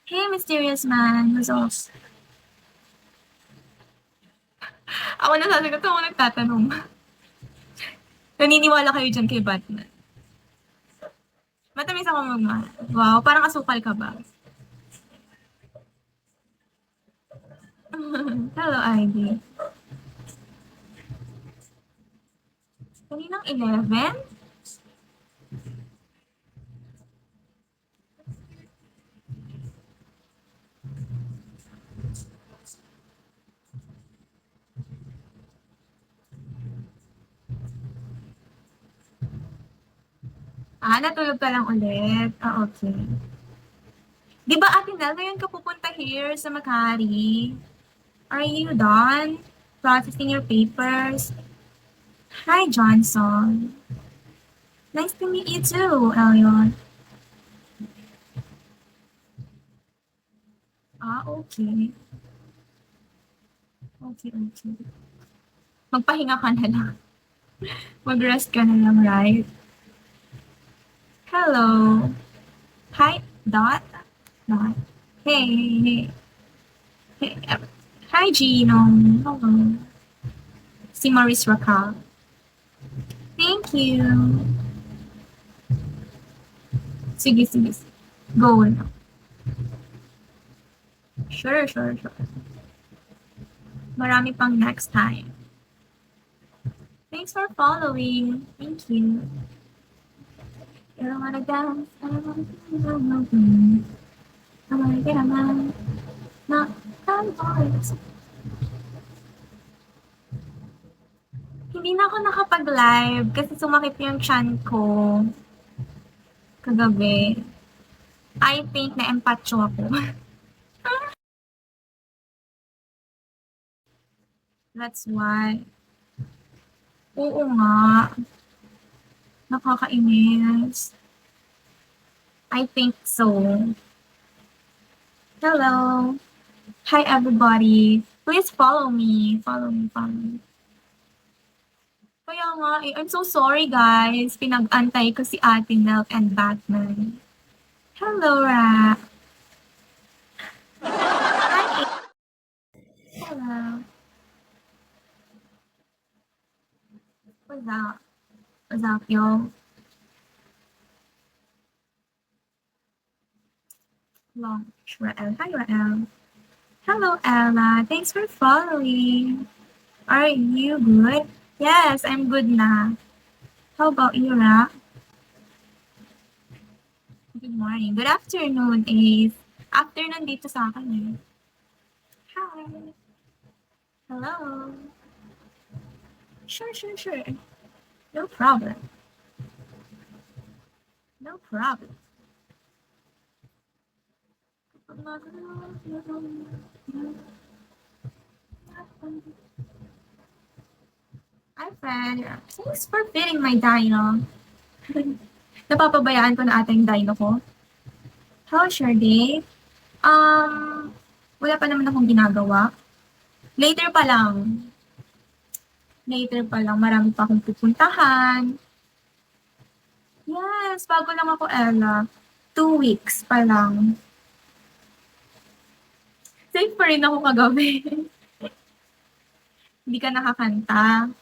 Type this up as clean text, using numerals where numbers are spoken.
Hey, mysterious man. Who's off? Ako na sasagot, ako nagtatanong. Naniniwala kayo dyan kay Batman. Matamis ako magmahal. Wow, parang asukal ka ba? Hello, Ivy. Kaninang 11? Natulog ka lang ulit. Okay. Di ba, Ate Nel, ngayon ka pupunta here sa Makati? Are you done processing your papers? Hi, Johnson. Nice to meet you too, Elliot. Okay. Okay. Magpahinga ka na lang. Mag-rest ka na lang, right? Hello. Hi, Dot. Dot. Hey. Hi, Gino. Hello. Si Maurice Racal. Thank you. Sige. Go na. Sure. Marami pang next time. Thanks for following. Thank you. I don't wanna dance. I wanna get a man. Not boys. Hindi na ako nakapag-live kasi sumakit yung chan ko kagabi. I think na-empacho ako. That's why. Oo nga. Nakakainis. I think so. Hello. Hi, everybody. Please follow me. Follow me. Kaya nga I'm so sorry, guys. Pinag-antay ko si Ate Nel and Batman. Hello, Ra. Hi. Hello. What's up, yo? Launch, Rael. Hi, Rael. Hello, Ella. Thanks for following. Are you good? Yes, I'm good na. How about you, Ra? Good morning. Good afternoon, Ace. Afternoon dito sa akin eh. Hi. Hello. Sure. No problem. Hi, friend. Thanks for feeding my dino. Napapabayaan ko na ata yung dino ko. How's your day? Wala pa naman akong ginagawa. Later pa lang. Marami pa akong pupuntahan. Yes, bago lang ako, Ella. 2 weeks pa lang. Safe pa rin ako kagabi. Hindi ka nakakanta.